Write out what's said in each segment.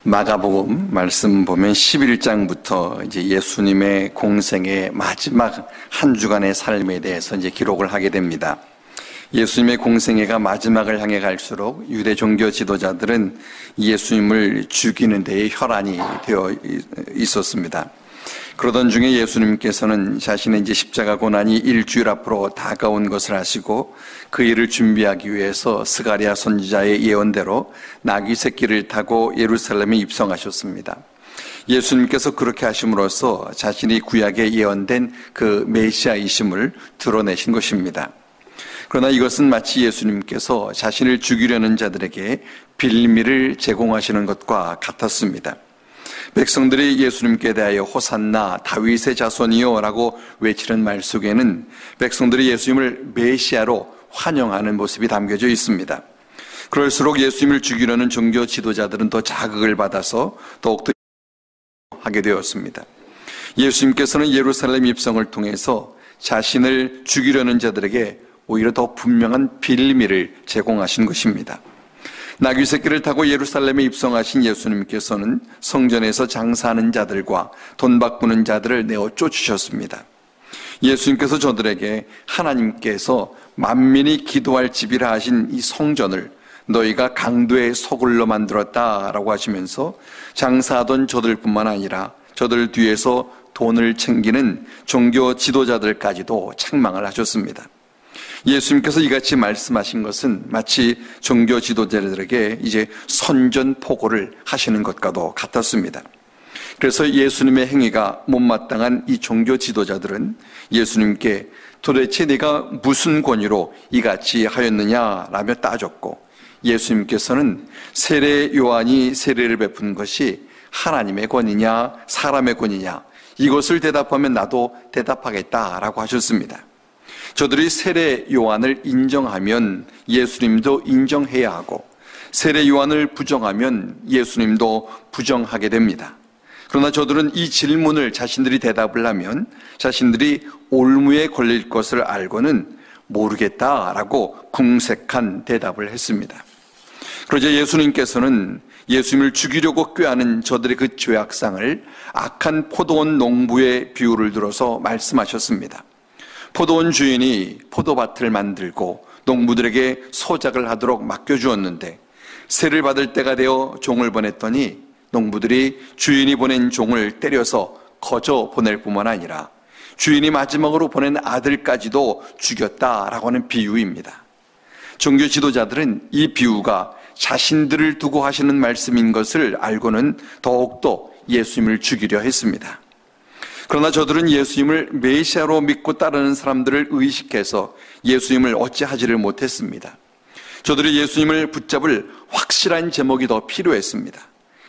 마가복음 말씀 보면 11장부터 이제 예수님의 공생의 마지막 한 주간의 삶에 대해서 이제 기록을 하게 됩니다. 예수님의 공생애가 마지막을 향해 갈수록 유대 종교 지도자들은 예수님을 죽이는 데에 혈안이 되어 있었습니다. 그러던 중에 예수님께서는 자신의 이제 십자가 고난이 일주일 앞으로 다가온 것을 아시고 그 일을 준비하기 위해서 스가랴 선지자의 예언대로 나귀 새끼를 타고 예루살렘에 입성하셨습니다. 예수님께서 그렇게 하심으로써 자신이 구약에 예언된 그 메시아이심을 드러내신 것입니다. 그러나 이것은 마치 예수님께서 자신을 죽이려는 자들에게 빌미를 제공하시는 것과 같았습니다. 백성들이 예수님께 대하여 호산나 다윗의 자손이요 라고 외치는 말 속에는 백성들이 예수님을 메시아로 환영하는 모습이 담겨져 있습니다. 그럴수록 예수님을 죽이려는 종교 지도자들은 더 자극을 받아서 더욱더 하게 되었습니다. 예수님께서는 예루살렘 입성을 통해서 자신을 죽이려는 자들에게 오히려 더 분명한 빌미를 제공하신 것입니다. 나귀 새끼를 타고 예루살렘에 입성하신 예수님께서는 성전에서 장사하는 자들과 돈 바꾸는 자들을 내어 쫓으셨습니다. 예수님께서 저들에게 하나님께서 만민이 기도할 집이라 하신 이 성전을 너희가 강도의 소굴로 만들었다라고 하시면서 장사하던 저들뿐만 아니라 저들 뒤에서 돈을 챙기는 종교 지도자들까지도 책망을 하셨습니다. 예수님께서 이같이 말씀하신 것은 마치 종교 지도자들에게 이제 선전포고를 하시는 것과도 같았습니다. 그래서 예수님의 행위가 못마땅한 이 종교 지도자들은 예수님께 도대체 네가 무슨 권위로 이같이 하였느냐라며 따졌고, 예수님께서는 세례 요한이 세례를 베푼 것이 하나님의 권위냐 사람의 권위냐, 이것을 대답하면 나도 대답하겠다라고 하셨습니다. 저들이 세례 요한을 인정하면 예수님도 인정해야 하고, 세례 요한을 부정하면 예수님도 부정하게 됩니다. 그러나 저들은 이 질문을 자신들이 대답을 하면 자신들이 올무에 걸릴 것을 알고는 모르겠다라고 궁색한 대답을 했습니다. 그러자 예수님께서는 예수님을 죽이려고 꾀하는 저들의 그 죄악상을 악한 포도원 농부의 비유를 들어서 말씀하셨습니다. 포도원 주인이 포도밭을 만들고 농부들에게 소작을 하도록 맡겨주었는데 세를 받을 때가 되어 종을 보냈더니 농부들이 주인이 보낸 종을 때려서 거저 보낼 뿐만 아니라 주인이 마지막으로 보낸 아들까지도 죽였다라고 하는 비유입니다. 종교 지도자들은 이 비유가 자신들을 두고 하시는 말씀인 것을 알고는 더욱더 예수님을 죽이려 했습니다. 그러나 저들은 예수님을 메시아로 믿고 따르는 사람들을 의식해서 예수님을 어찌하지를 못했습니다. 저들이 예수님을 붙잡을 확실한 제목이 더 필요했습니다.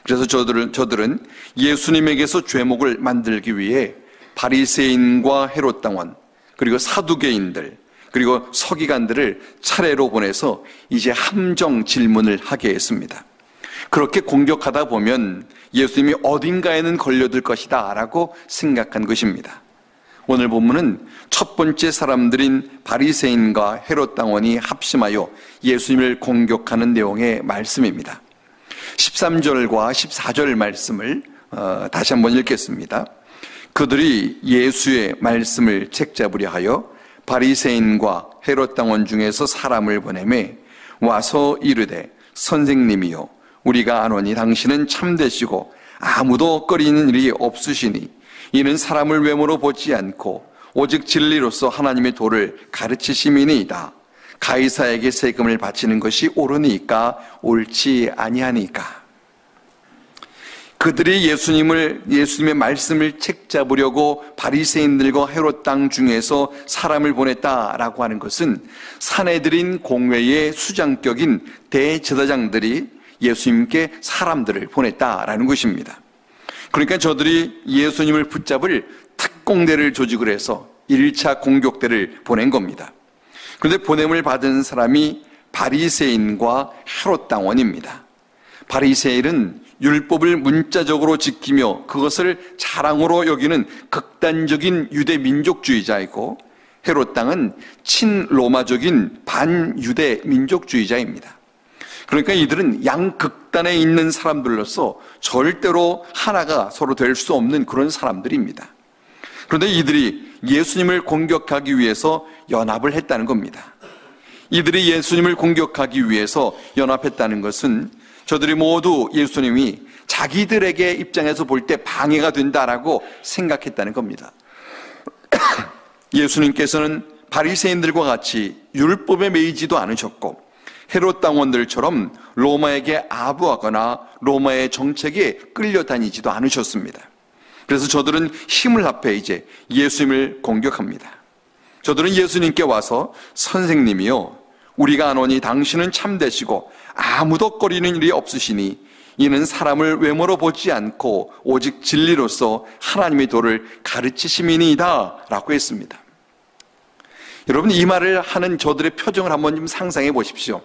그래서 저들은 예수님에게서 죄목을 만들기 위해 바리새인과 헤롯 당원, 그리고 사두개인들, 그리고 서기관들을 차례로 보내서 이제 함정 질문을 하게 했습니다. 그렇게 공격하다 보면 예수님이 어딘가에는 걸려들 것이다 라고 생각한 것입니다. 오늘 본문은 첫 번째 사람들인 바리새인과 헤롯 당원이 합심하여 예수님을 공격하는 내용의 말씀입니다. 13절과 14절 말씀을 다시 한번 읽겠습니다. 그들이 예수의 말씀을 책잡으려 하여 바리새인과 헤롯 당원 중에서 사람을 보내매 와서 이르되 선생님이요 우리가 아노니 당신은 참되시고 아무도 꺼리는 일이 없으시니 이는 사람을 외모로 보지 않고 오직 진리로서 하나님의 도를 가르치심이니이다. 가이사에게 세금을 바치는 것이 옳으니까 옳지 아니하니까. 그들이 예수님의 말씀을 책잡으려고 바리새인들과 헤롯 땅 중에서 사람을 보냈다라고 하는 것은 사내들인 공회의 수장격인 대제사장들이 예수님께 사람들을 보냈다라는 것입니다. 그러니까 저들이 예수님을 붙잡을 특공대를 조직을 해서 1차 공격대를 보낸 겁니다. 그런데 보냄을 받은 사람이 바리새인과 헤롯 당원입니다. 바리새인은 율법을 문자적으로 지키며 그것을 자랑으로 여기는 극단적인 유대 민족주의자이고, 헤롯 당은 친로마적인 반유대 민족주의자입니다. 그러니까 이들은 양극단에 있는 사람들로서 절대로 하나가 서로 될 수 없는 그런 사람들입니다. 그런데 이들이 예수님을 공격하기 위해서 연합을 했다는 겁니다. 이들이 예수님을 공격하기 위해서 연합했다는 것은 저들이 모두 예수님이 자기들에게 입장에서 볼 때 방해가 된다라고 생각했다는 겁니다. 예수님께서는 바리새인들과 같이 율법에 매이지도 않으셨고 헤롯 당원들처럼 로마에게 아부하거나 로마의 정책에 끌려다니지도 않으셨습니다. 그래서 저들은 힘을 합해 이제 예수님을 공격합니다. 저들은 예수님께 와서 선생님이요, 우리가 아노니 당신은 참되시고 아무도 꺼리는 일이 없으시니 이는 사람을 외모로 보지 않고 오직 진리로서 하나님의 도를 가르치심이니이다 라고 했습니다. 여러분, 이 말을 하는 저들의 표정을 한번 좀 상상해 보십시오.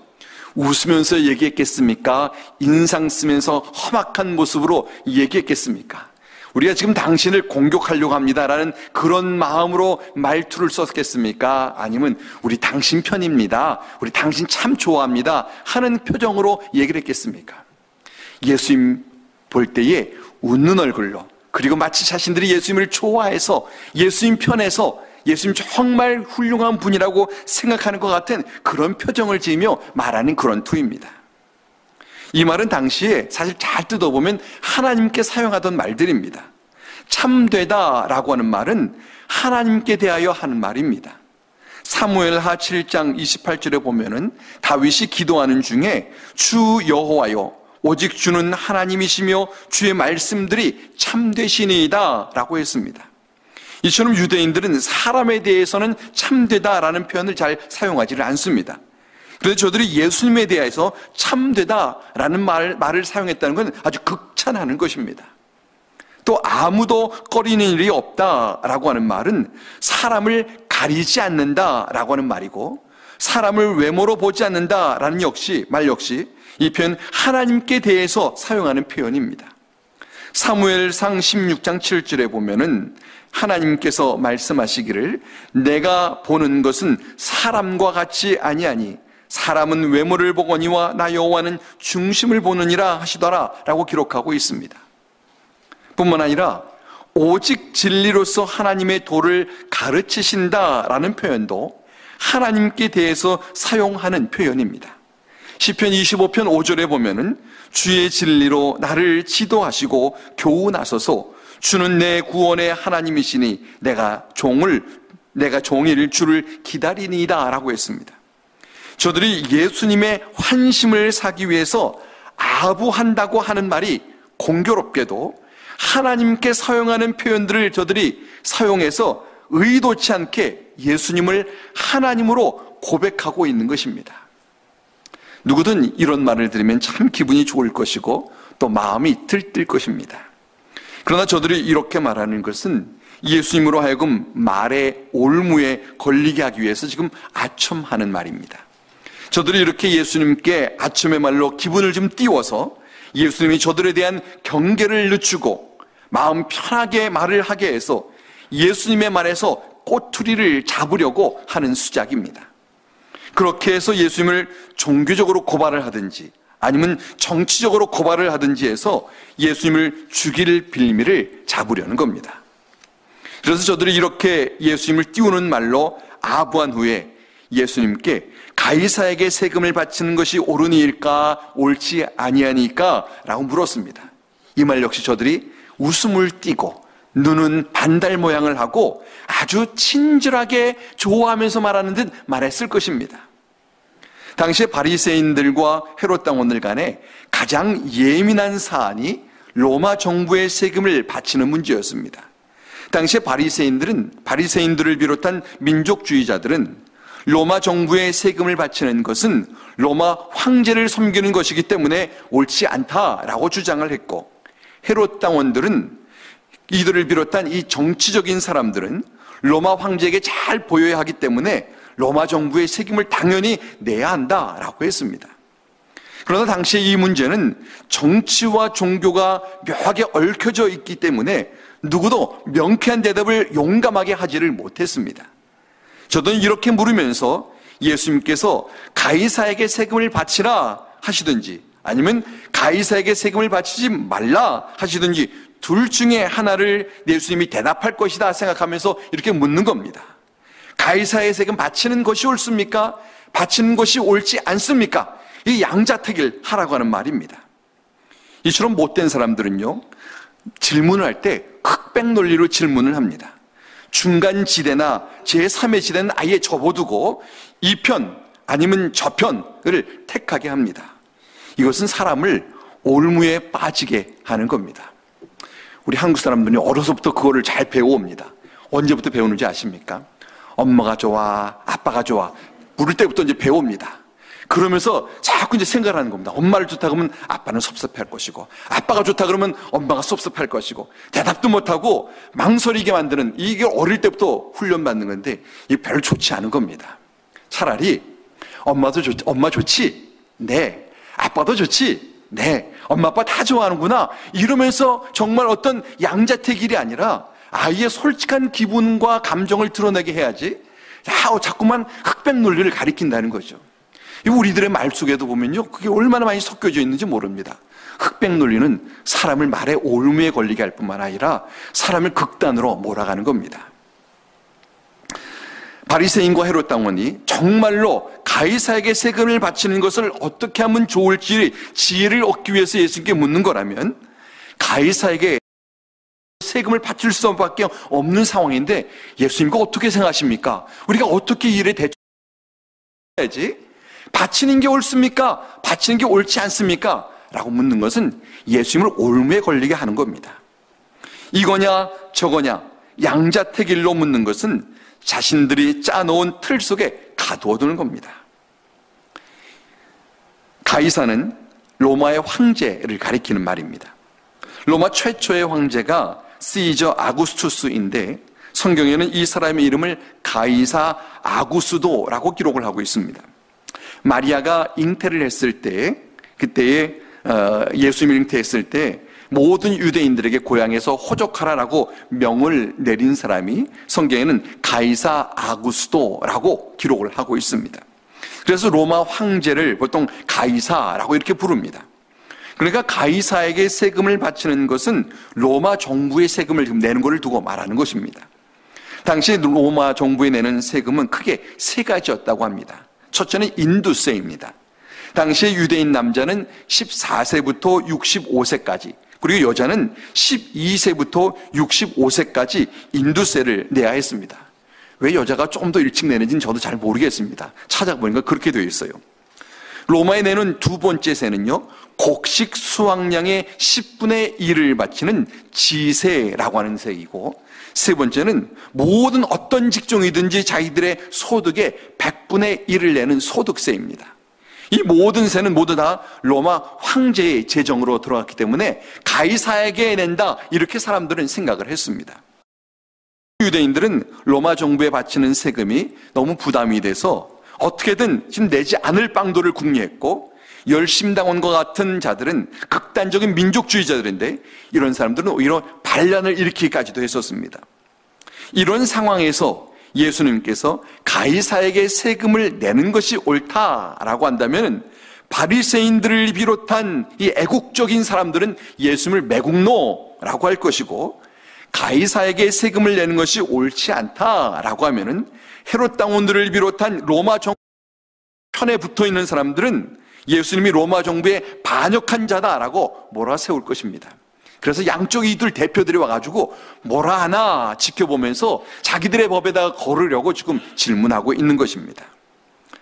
웃으면서 얘기했겠습니까? 인상 쓰면서 험악한 모습으로 얘기했겠습니까? 우리가 지금 당신을 공격하려고 합니다라는 그런 마음으로 말투를 썼겠습니까? 아니면 우리 당신 편입니다, 우리 당신 참 좋아합니다 하는 표정으로 얘기를 했겠습니까? 예수님 볼 때에 웃는 얼굴로, 그리고 마치 자신들이 예수님을 좋아해서 예수님 편에서 예수님 정말 훌륭한 분이라고 생각하는 것 같은 그런 표정을 지으며 말하는 그런 투입니다. 이 말은 당시에 사실 잘 뜯어보면 하나님께 사용하던 말들입니다. 참되다라고 하는 말은 하나님께 대하여 하는 말입니다. 사무엘하 7장 28절에 보면은 다윗이 기도하는 중에 주 여호와여 오직 주는 하나님이시며 주의 말씀들이 참되시니이다 라고 했습니다. 이처럼 유대인들은 사람에 대해서는 참되다라는 표현을 잘 사용하지를 않습니다. 그런데 저들이 예수님에 대해서 참되다라는 말을 사용했다는 건 아주 극찬하는 것입니다. 또 아무도 꺼리는 일이 없다라고 하는 말은 사람을 가리지 않는다라고 하는 말이고, 사람을 외모로 보지 않는다라는 말 역시 이 표현 하나님께 대해서 사용하는 표현입니다. 사무엘상 16장 7절에 보면은 하나님께서 말씀하시기를 내가 보는 것은 사람과 같이 아니하니 사람은 외모를 보거니와 나 여호와는 중심을 보느니라 하시더라 라고 기록하고 있습니다. 뿐만 아니라 오직 진리로서 하나님의 도를 가르치신다라는 표현도 하나님께 대해서 사용하는 표현입니다. 시편 25편 5절에 보면은 주의 진리로 나를 지도하시고 교훈하소서 주는 내 구원의 하나님이시니 내가 종일 주를 기다리니이다 라고 했습니다. 저들이 예수님의 환심을 사기 위해서 아부한다고 하는 말이 공교롭게도 하나님께 사용하는 표현들을 저들이 사용해서 의도치 않게 예수님을 하나님으로 고백하고 있는 것입니다. 누구든 이런 말을 들으면 참 기분이 좋을 것이고 또 마음이 들뜰 것입니다. 그러나 저들이 이렇게 말하는 것은 예수님으로 하여금 말의 올무에 걸리게 하기 위해서 지금 아첨하는 말입니다. 저들이 이렇게 예수님께 아첨의 말로 기분을 좀 띄워서 예수님이 저들에 대한 경계를 늦추고 마음 편하게 말을 하게 해서 예수님의 말에서 꼬투리를 잡으려고 하는 수작입니다. 그렇게 해서 예수님을 종교적으로 고발을 하든지 아니면 정치적으로 고발을 하든지 해서 예수님을 죽일 빌미를 잡으려는 겁니다. 그래서 저들이 이렇게 예수님을 띄우는 말로 아부한 후에 예수님께 가이사에게 세금을 바치는 것이 옳으니일까 옳지 아니하니까 라고 물었습니다. 이 말 역시 저들이 웃음을 띠고 눈은 반달 모양을 하고 아주 친절하게 좋아하면서 말하는 듯 말했을 것입니다. 당시에 바리새인들과 헤롯 당원들 간에 가장 예민한 사안이 로마 정부의 세금을 바치는 문제였습니다. 당시에 바리새인들을 비롯한 민족주의자들은 로마 정부의 세금을 바치는 것은 로마 황제를 섬기는 것이기 때문에 옳지 않다라고 주장을 했고, 헤롯 당원들은 이들을 비롯한 이 정치적인 사람들은 로마 황제에게 잘 보여야 하기 때문에 로마 정부의 책임을 당연히 내야 한다라고 했습니다. 그러나 당시에 이 문제는 정치와 종교가 묘하게 얽혀져 있기 때문에 누구도 명쾌한 대답을 용감하게 하지를 못했습니다. 저도 이렇게 물으면서 예수님께서 가이사에게 세금을 바치라 하시든지 아니면 가이사에게 세금을 바치지 말라 하시든지 둘 중에 하나를 예수님이 대답할 것이다 생각하면서 이렇게 묻는 겁니다. 가이사의 세금 바치는 것이 옳습니까? 바치는 것이 옳지 않습니까? 이 양자택일 하라고 하는 말입니다. 이처럼 못된 사람들은요, 질문을 할 때 흑백 논리로 질문을 합니다. 중간 지대나 제3의 지대는 아예 접어두고 이 편 아니면 저 편을 택하게 합니다. 이것은 사람을 올무에 빠지게 하는 겁니다. 우리 한국 사람들이 어려서부터 그거를 잘 배워옵니다. 언제부터 배우는지 아십니까? 엄마가 좋아, 아빠가 좋아, 부를 때부터 이제 배웁니다. 그러면서 자꾸 이제 생각을 하는 겁니다. 엄마를 좋다 그러면 아빠는 섭섭할 것이고, 아빠가 좋다 그러면 엄마가 섭섭할 것이고, 대답도 못하고 망설이게 만드는, 이게 어릴 때부터 훈련받는 건데 이게 별로 좋지 않은 겁니다. 차라리 엄마 좋지? 네. 아빠도 좋지? 네. 엄마 아빠 다 좋아하는구나 이러면서 정말 어떤 양자택일이 아니라 아이의 솔직한 기분과 감정을 드러내게 해야지 자꾸만 흑백 논리를 가리킨다는 거죠. 우리들의 말 속에도 보면요, 그게 얼마나 많이 섞여져 있는지 모릅니다. 흑백 논리는 사람을 말의 올무에 걸리게 할 뿐만 아니라 사람을 극단으로 몰아가는 겁니다. 바리새인과 헤롯 당원이 정말로 가이사에게 세금을 바치는 것을 어떻게 하면 좋을지 지혜를 얻기 위해서 예수님께 묻는 거라면, 가이사에게 세금을 바칠 수밖에 없는 상황인데 예수님과 어떻게 생각하십니까? 우리가 어떻게 이 일에 대처해야지? 바치는 게 옳습니까? 바치는 게 옳지 않습니까? 라고 묻는 것은 예수님을 올무에 걸리게 하는 겁니다. 이거냐 저거냐 양자택일로 묻는 것은 자신들이 짜놓은 틀 속에 가두어두는 겁니다. 가이사는 로마의 황제를 가리키는 말입니다. 로마 최초의 황제가 시저 아구스투스인데 성경에는 이 사람의 이름을 가이사 아구스도라고 기록을 하고 있습니다. 마리아가 잉태를 했을 때, 그때에 예수님을 잉태했을 때 모든 유대인들에게 고향에서 호적하라라고 명을 내린 사람이 성경에는 가이사 아구스도라고 기록을 하고 있습니다. 그래서 로마 황제를 보통 가이사라고 이렇게 부릅니다. 그러니까 가이사에게 세금을 바치는 것은 로마 정부의 세금을 내는 것을 두고 말하는 것입니다. 당시 로마 정부에 내는 세금은 크게 세 가지였다고 합니다. 첫째는 인두세입니다. 당시 유대인 남자는 14세부터 65세까지, 그리고 여자는 12세부터 65세까지 인두세를 내야 했습니다. 왜 여자가 조금 더 일찍 내는지는 저도 잘 모르겠습니다. 찾아보니까 그렇게 되어 있어요. 로마에 내는 두 번째 세는요, 곡식 수확량의 10분의 1을 바치는 지세라고 하는 세이고, 세 번째는 모든 어떤 직종이든지 자기들의 소득의 100분의 1을 내는 소득세입니다. 이 모든 세는 모두 다 로마 황제의 재정으로 들어갔기 때문에 가이사에게 낸다, 이렇게 사람들은 생각을 했습니다. 유대인들은 로마 정부에 바치는 세금이 너무 부담이 돼서 어떻게든 지금 내지 않을 방도를 궁리했고, 열심당원과 같은 자들은 극단적인 민족주의자들인데 이런 사람들은 오히려 반란을 일으키기까지도 했었습니다. 이런 상황에서 예수님께서 가이사에게 세금을 내는 것이 옳다라고 한다면 바리새인들을 비롯한 이 애국적인 사람들은 예수님을 매국노라고 할 것이고, 가이사에게 세금을 내는 것이 옳지 않다라고 하면은 헤롯 당원들을 비롯한 로마 정부 편에 붙어 있는 사람들은 예수님이 로마 정부에 반역한 자다라고 몰아세울 것입니다. 그래서 양쪽 이들 대표들이 와가지고 뭐라 하나 지켜보면서 자기들의 법에다가 걸으려고 지금 질문하고 있는 것입니다.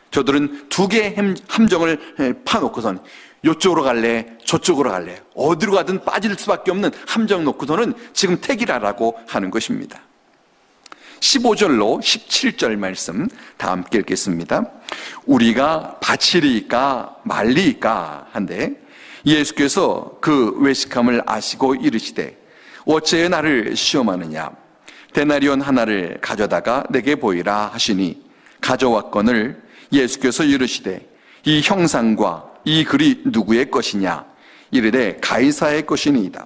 저들은 두 개의 함정을 파놓고선 이쪽으로 갈래, 저쪽으로 갈래, 어디로 가든 빠질 수밖에 없는 함정 놓고서는 지금 택이라라고 하는 것입니다. 15절로 17절 말씀 다 함께 읽겠습니다. 우리가 바치리이까 말리이까 한데 예수께서 그 외식함을 아시고 이르시되 어찌 나를 시험하느냐, 데나리온 하나를 가져다가 내게 보이라 하시니 가져왔거늘 예수께서 이르시되 이 형상과 이 글이 누구의 것이냐, 이르되 가이사의 것이니이다.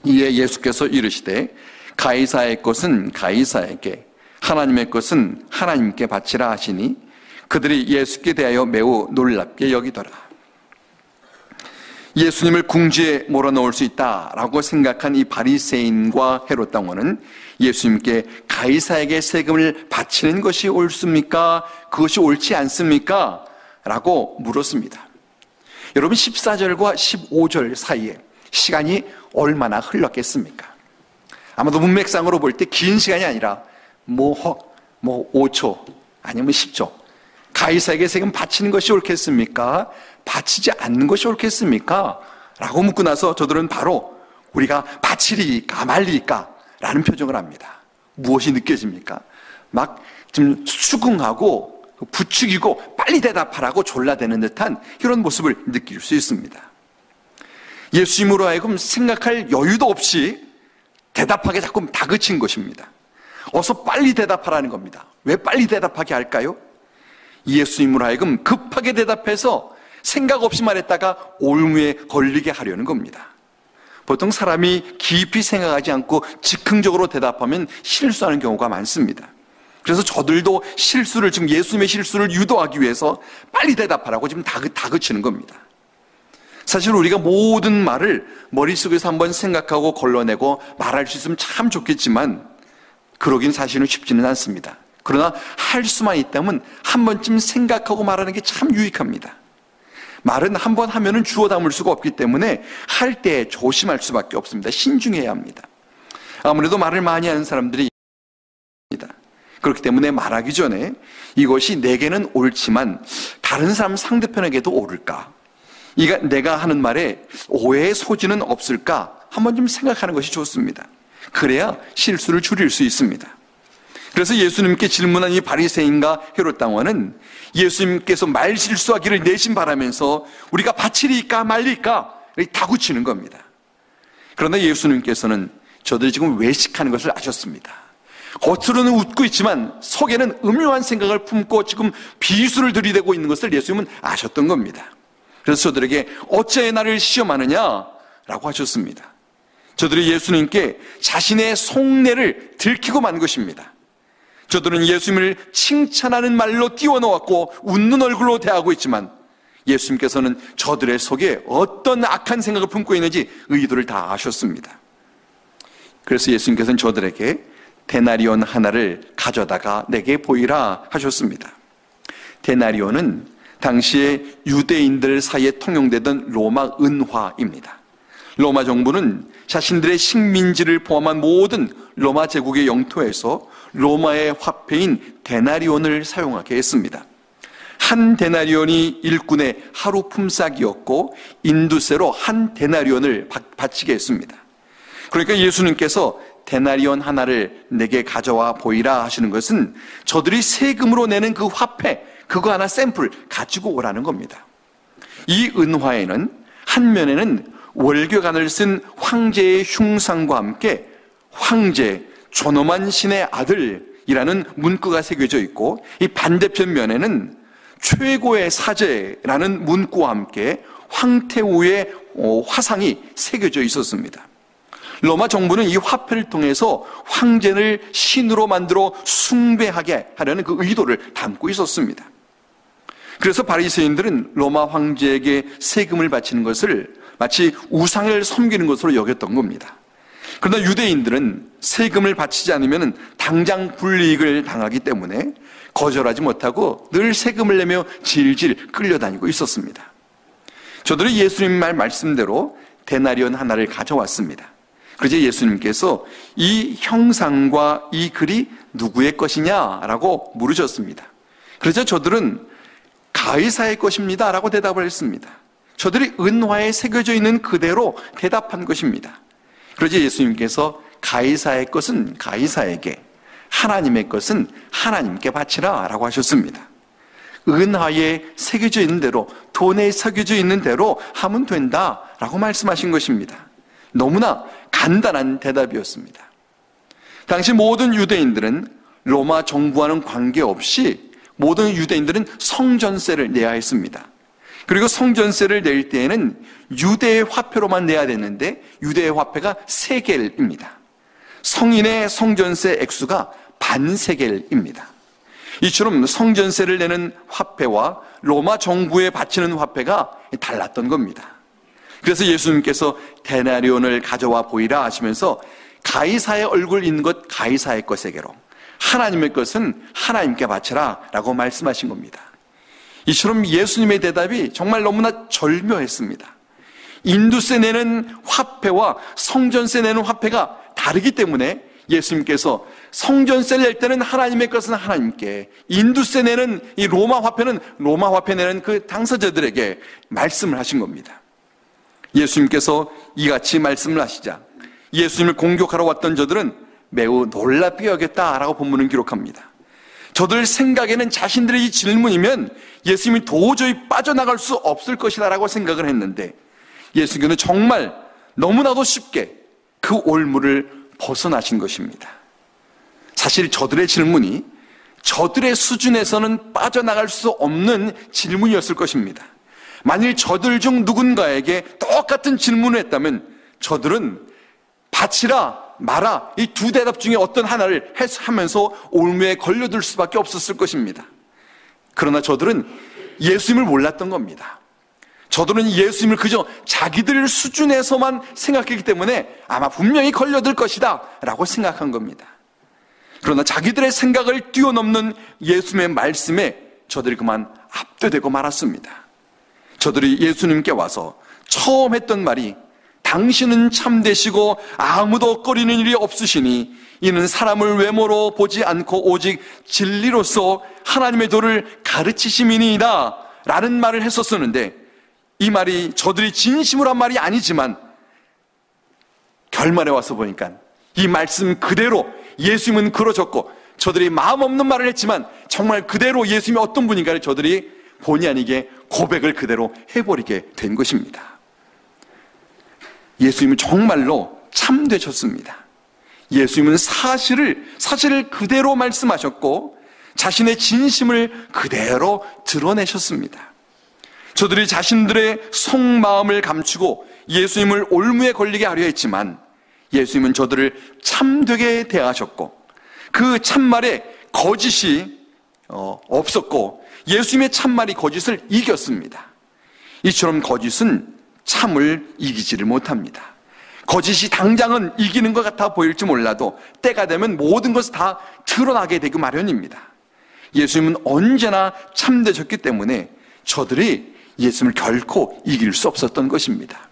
이에 예수께서 이르시되 가이사의 것은 가이사에게, 하나님의 것은 하나님께 바치라 하시니 그들이 예수께 대하여 매우 놀랍게 여기더라. 예수님을 궁지에 몰아넣을 수 있다라고 생각한 이 바리새인과 헤롯 당원은 예수님께 가이사에게 세금을 바치는 것이 옳습니까? 그것이 옳지 않습니까? 라고 물었습니다. 여러분, 14절과 15절 사이에 시간이 얼마나 흘렀겠습니까? 아마도 문맥상으로 볼 때 긴 시간이 아니라 5초 아니면 10초. 가이사에게 세금 바치는 것이 옳겠습니까? 바치지 않는 것이 옳겠습니까? 라고 묻고 나서 저들은 바로 우리가 바치리까 말리까 라는 표정을 합니다. 무엇이 느껴집니까? 막 좀 수긍하고 부추기고 빨리 대답하라고 졸라대는 듯한 이런 모습을 느낄 수 있습니다. 예수님으로 하여금 생각할 여유도 없이 대답하게 자꾸 다그친 것입니다. 어서 빨리 대답하라는 겁니다. 왜 빨리 대답하게 할까요? 예수님으로 하여금 급하게 대답해서 생각 없이 말했다가 올무에 걸리게 하려는 겁니다. 보통 사람이 깊이 생각하지 않고 즉흥적으로 대답하면 실수하는 경우가 많습니다. 그래서 저들도 지금 예수님의 실수를 유도하기 위해서 빨리 대답하라고 지금 다그치는 겁니다. 사실 우리가 모든 말을 머릿속에서 한번 생각하고 걸러내고 말할 수 있으면 참 좋겠지만 그러긴 사실은 쉽지는 않습니다. 그러나 할 수만 있다면 한 번쯤 생각하고 말하는 게 참 유익합니다. 말은 한 번 하면은 주워 담을 수가 없기 때문에 할 때 조심할 수밖에 없습니다. 신중해야 합니다. 아무래도 말을 많이 하는 사람들이 있습니다. 그렇기 때문에 말하기 전에 이것이 내게는 옳지만 다른 사람 상대편에게도 옳을까? 내가 하는 말에 오해의 소지는 없을까? 한번 좀 생각하는 것이 좋습니다. 그래야 실수를 줄일 수 있습니다. 그래서 예수님께 질문한 이 바리새인과 헤롯 당원은 예수님께서 말 실수하기를 내심 바라면서 우리가 바치리까 말리까 다구치는 겁니다. 그러나 예수님께서는 저들이 지금 외식하는 것을 아셨습니다. 겉으로는 웃고 있지만 속에는 음흉한 생각을 품고 지금 비수를 들이대고 있는 것을 예수님은 아셨던 겁니다. 그래서 저들에게 어찌하여 나를 시험하느냐 라고 하셨습니다. 저들이 예수님께 자신의 속내를 들키고 만 것입니다. 저들은 예수님을 칭찬하는 말로 띄워놓았고 웃는 얼굴로 대하고 있지만 예수님께서는 저들의 속에 어떤 악한 생각을 품고 있는지 의도를 다 아셨습니다. 그래서 예수님께서는 저들에게 데나리온 하나를 가져다가 내게 보이라 하셨습니다. 데나리온은 당시에 유대인들 사이에 통용되던 로마 은화입니다. 로마 정부는 자신들의 식민지를 포함한 모든 로마 제국의 영토에서 로마의 화폐인 데나리온을 사용하게 했습니다. 한 데나리온이 일꾼의 하루 품삯이었고 인두세로 한 데나리온을 바치게 했습니다. 그러니까 예수님께서 데나리온 하나를 내게 가져와 보이라 하시는 것은 저들이 세금으로 내는 그 화폐, 그거 하나 샘플 가지고 오라는 겁니다. 이 은화에는 한 면에는 월교관을 쓴 황제의 흉상과 함께 황제 존엄한 신의 아들이라는 문구가 새겨져 있고 이 반대편 면에는 최고의 사제라는 문구와 함께 황태우의 화상이 새겨져 있었습니다. 로마 정부는 이 화폐를 통해서 황제를 신으로 만들어 숭배하게 하려는 그 의도를 담고 있었습니다. 그래서 바리새인들은 로마 황제에게 세금을 바치는 것을 마치 우상을 섬기는 것으로 여겼던 겁니다. 그러나 유대인들은 세금을 바치지 않으면 당장 불이익을 당하기 때문에 거절하지 못하고 늘 세금을 내며 질질 끌려다니고 있었습니다. 저들이 예수님 말씀대로 데나리온 하나를 가져왔습니다. 그래서 예수님께서 이 형상과 이 글이 누구의 것이냐라고 물으셨습니다. 그래서 저들은 가이사의 것입니다 라고 대답을 했습니다. 저들이 은화에 새겨져 있는 그대로 대답한 것입니다. 그러자 예수님께서 가이사의 것은 가이사에게, 하나님의 것은 하나님께 바치라 라고 하셨습니다. 은화에 새겨져 있는 대로, 돈에 새겨져 있는 대로 하면 된다 라고 말씀하신 것입니다. 너무나 간단한 대답이었습니다. 당시 모든 유대인들은 로마 정부와는 관계없이 모든 유대인들은 성전세를 내야 했습니다. 그리고 성전세를 낼 때에는 유대의 화폐로만 내야 되는데 유대의 화폐가 세겔입니다. 성인의 성전세 액수가 반세겔입니다. 이처럼 성전세를 내는 화폐와 로마 정부에 바치는 화폐가 달랐던 겁니다. 그래서 예수님께서 데나리온을 가져와 보이라 하시면서 가이사의 얼굴 있는 것 가이사의 것에게로, 하나님의 것은 하나님께 바치라 라고 말씀하신 겁니다. 이처럼 예수님의 대답이 정말 너무나 절묘했습니다. 인두세 내는 화폐와 성전세 내는 화폐가 다르기 때문에 예수님께서 성전세 낼 때는 하나님의 것은 하나님께, 인두세 내는 이 로마 화폐는 로마 화폐 내는 그 당사자들에게 말씀을 하신 겁니다. 예수님께서 이같이 말씀을 하시자 예수님을 공격하러 왔던 저들은 매우 놀랍게 여겼다라고 본문은 기록합니다. 저들 생각에는 자신들의 이 질문이면 예수님이 도저히 빠져나갈 수 없을 것이다라고 생각을 했는데, 예수님께서는 정말 너무나도 쉽게 그 올무를 벗어나신 것입니다. 사실 저들의 질문이 저들의 수준에서는 빠져나갈 수 없는 질문이었을 것입니다. 만일 저들 중 누군가에게 똑같은 질문을 했다면 저들은 바치라 마라 이 두 대답 중에 어떤 하나를 하면서 올무에 걸려들 수밖에 없었을 것입니다. 그러나 저들은 예수님을 몰랐던 겁니다. 저들은 예수님을 그저 자기들 수준에서만 생각했기 때문에 아마 분명히 걸려들 것이다 라고 생각한 겁니다. 그러나 자기들의 생각을 뛰어넘는 예수님의 말씀에 저들이 그만 압도되고 말았습니다. 저들이 예수님께 와서 처음 했던 말이, 당신은 참되시고 아무도 꺼리는 일이 없으시니 이는 사람을 외모로 보지 않고 오직 진리로서 하나님의 도를 가르치심이니이다 라는 말을 했었었는데, 이 말이 저들이 진심으로 한 말이 아니지만 결말에 와서 보니까 이 말씀 그대로 예수님은 그러셨고, 저들이 마음 없는 말을 했지만 정말 그대로 예수님이 어떤 분인가를 저들이 본의 아니게 고백을 그대로 해버리게 된 것입니다. 예수님은 정말로 참되셨습니다. 예수님은 사실을 그대로 말씀하셨고 자신의 진심을 그대로 드러내셨습니다. 저들이 자신들의 속마음을 감추고 예수님을 올무에 걸리게 하려 했지만 예수님은 저들을 참되게 대하셨고 그 참말에 거짓이 없었고 예수님의 참말이 거짓을 이겼습니다. 이처럼 거짓은 참을 이기지를 못합니다. 거짓이 당장은 이기는 것 같아 보일지 몰라도 때가 되면 모든 것이 다 드러나게 되기 마련입니다. 예수님은 언제나 참되셨기 때문에 저들이 예수님을 결코 이길 수 없었던 것입니다.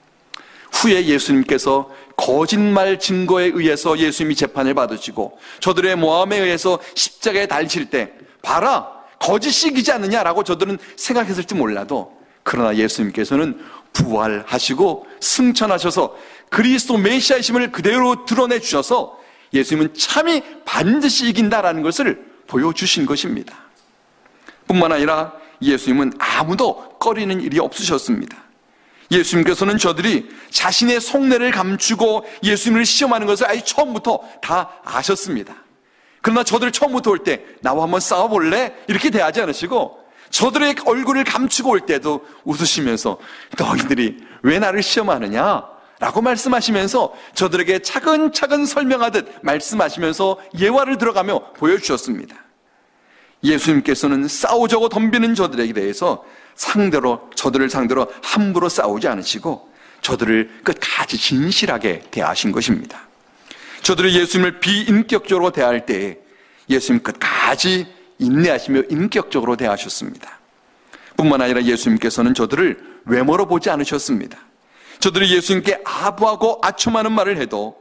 후에 예수님께서 거짓말 증거에 의해서 예수님이 재판을 받으시고 저들의 모함에 의해서 십자가에 달리실 때 봐라 거짓이 이기지 않느냐라고 저들은 생각했을지 몰라도, 그러나 예수님께서는 부활하시고 승천하셔서 그리스도 메시아이심을 그대로 드러내 주셔서 예수님은 참이 반드시 이긴다라는 것을 보여주신 것입니다. 뿐만 아니라 예수님은 아무도 꺼리는 일이 없으셨습니다. 예수님께서는 저들이 자신의 속내를 감추고 예수님을 시험하는 것을 아예 처음부터 다 아셨습니다. 그러나 저들 처음부터 올 때 나와 한번 싸워볼래? 이렇게 대하지 않으시고 저들의 얼굴을 감추고 올 때도 웃으시면서 너희들이 왜 나를 시험하느냐? 라고 말씀하시면서 저들에게 차근차근 설명하듯 말씀하시면서 예화를 들어가며 보여주셨습니다. 예수님께서는 싸우자고 덤비는 저들에게 대해서 저들을 상대로 함부로 싸우지 않으시고 저들을 끝까지 진실하게 대하신 것입니다. 저들이 예수님을 비인격적으로 대할 때에 예수님 끝까지 인내하시며 인격적으로 대하셨습니다. 뿐만 아니라 예수님께서는 저들을 외모로 보지 않으셨습니다. 저들이 예수님께 아부하고 아첨하는 말을 해도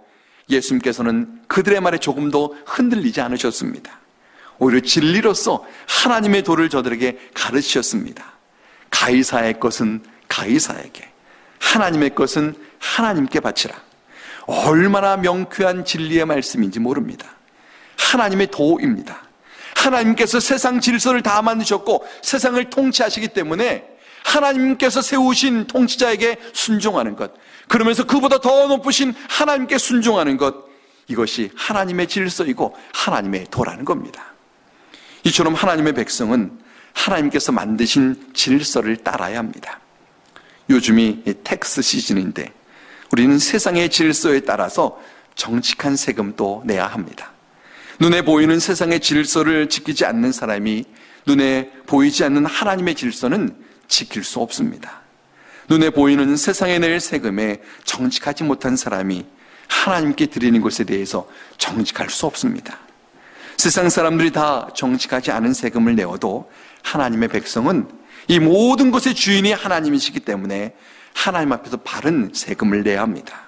예수님께서는 그들의 말에 조금도 흔들리지 않으셨습니다. 오히려 진리로서 하나님의 도를 저들에게 가르치셨습니다. 가이사의 것은 가이사에게, 하나님의 것은 하나님께 바치라. 얼마나 명쾌한 진리의 말씀인지 모릅니다. 하나님의 도입니다. 하나님께서 세상 질서를 다 만드셨고 세상을 통치하시기 때문에 하나님께서 세우신 통치자에게 순종하는 것, 그러면서 그보다 더 높으신 하나님께 순종하는 것, 이것이 하나님의 질서이고 하나님의 도라는 겁니다. 이처럼 하나님의 백성은 하나님께서 만드신 질서를 따라야 합니다. 요즘이 텍스 시즌인데 우리는 세상의 질서에 따라서 정직한 세금도 내야 합니다. 눈에 보이는 세상의 질서를 지키지 않는 사람이 눈에 보이지 않는 하나님의 질서는 지킬 수 없습니다. 눈에 보이는 세상에 낼 세금에 정직하지 못한 사람이 하나님께 드리는 것에 대해서 정직할 수 없습니다. 세상 사람들이 다 정직하지 않은 세금을 내어도 하나님의 백성은 이 모든 것의 주인이 하나님이시기 때문에 하나님 앞에서 바른 세금을 내야 합니다.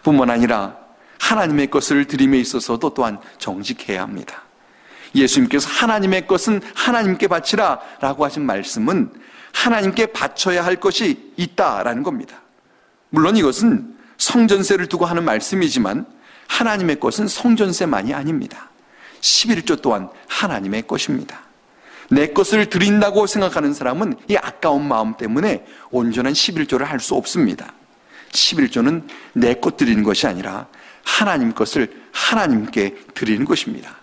뿐만 아니라 하나님의 것을 드림에 있어서도 또한 정직해야 합니다. 예수님께서 하나님의 것은 하나님께 바치라 라고 하신 말씀은 하나님께 바쳐야 할 것이 있다라는 겁니다. 물론 이것은 성전세를 두고 하는 말씀이지만 하나님의 것은 성전세만이 아닙니다. 11조 또한 하나님의 것입니다. 내 것을 드린다고 생각하는 사람은 이 아까운 마음 때문에 온전한 11조를 할 수 없습니다. 11조는 내 것 드리는 것이 아니라 하나님 것을 하나님께 드리는 것입니다.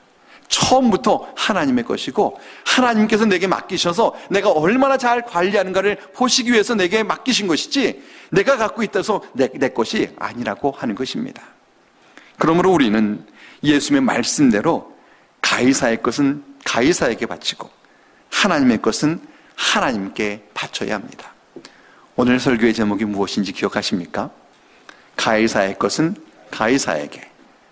처음부터 하나님의 것이고 하나님께서 내게 맡기셔서 내가 얼마나 잘 관리하는가를 보시기 위해서 내게 맡기신 것이지 내가 갖고 있다서 내 것이 아니라고 하는 것입니다. 그러므로 우리는 예수님의 말씀대로 가이사의 것은 가이사에게 바치고 하나님의 것은 하나님께 바쳐야 합니다. 오늘 설교의 제목이 무엇인지 기억하십니까? 가이사의 것은 가이사에게,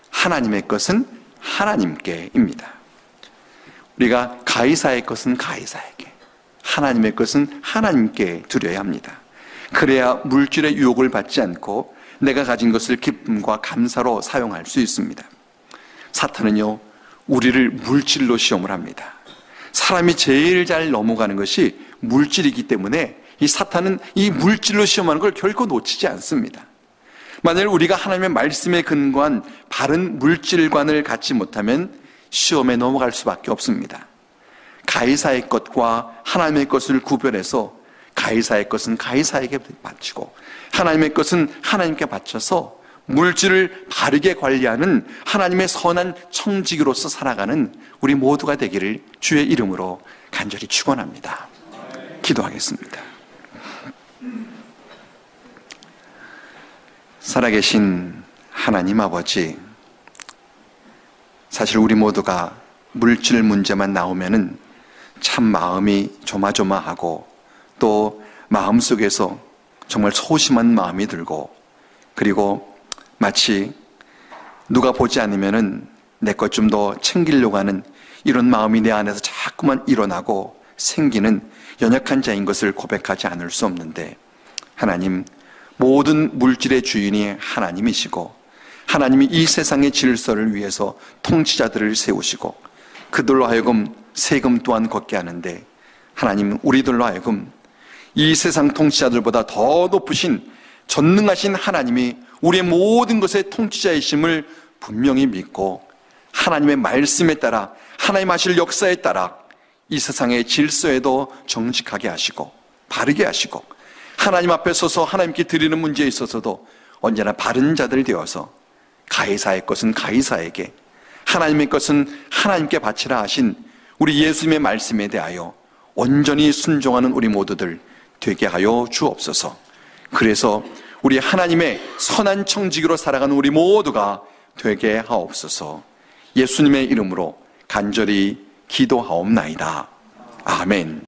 하나님의 것은 하나님께입니다. 우리가 가이사의 것은 가이사에게, 하나님의 것은 하나님께 드려야 합니다. 그래야 물질의 유혹을 받지 않고 내가 가진 것을 기쁨과 감사로 사용할 수 있습니다. 사탄은요, 우리를 물질로 시험을 합니다. 사람이 제일 잘 넘어가는 것이 물질이기 때문에 이 사탄은 이 물질로 시험하는 걸 결코 놓치지 않습니다. 만일 우리가 하나님의 말씀에 근거한 바른 물질관을 갖지 못하면 시험에 넘어갈 수밖에 없습니다. 가이사의 것과 하나님의 것을 구별해서 가이사의 것은 가이사에게 바치고 하나님의 것은 하나님께 바쳐서 물질을 바르게 관리하는 하나님의 선한 청지기로서 살아가는 우리 모두가 되기를 주의 이름으로 간절히 축원합니다. 기도하겠습니다. 살아계신 하나님 아버지, 사실 우리 모두가 물질 문제만 나오면은 참 마음이 조마조마하고 또 마음속에서 정말 소심한 마음이 들고 그리고 마치 누가 보지 않으면은 내 것 좀 더 챙기려고 하는 이런 마음이 내 안에서 자꾸만 일어나고 생기는 연약한 자인 것을 고백하지 않을 수 없는데, 하나님, 모든 물질의 주인이 하나님이시고 하나님이 이 세상의 질서를 위해서 통치자들을 세우시고 그들로 하여금 세금 또한 걷게 하는데, 하나님, 우리들로 하여금 이 세상 통치자들보다 더 높으신 전능하신 하나님이 우리의 모든 것의 통치자이심을 분명히 믿고 하나님의 말씀에 따라 하나님 하실 역사에 따라 이 세상의 질서에도 정직하게 하시고 바르게 하시고 하나님 앞에 서서 하나님께 드리는 문제에 있어서도 언제나 바른 자들 되어서 가이사의 것은 가이사에게, 하나님의 것은 하나님께 바치라 하신 우리 예수님의 말씀에 대하여 온전히 순종하는 우리 모두들 되게 하여 주옵소서. 그래서 우리 하나님의 선한 청지기로 살아가는 우리 모두가 되게 하옵소서. 예수님의 이름으로 간절히 기도하옵나이다. 아멘.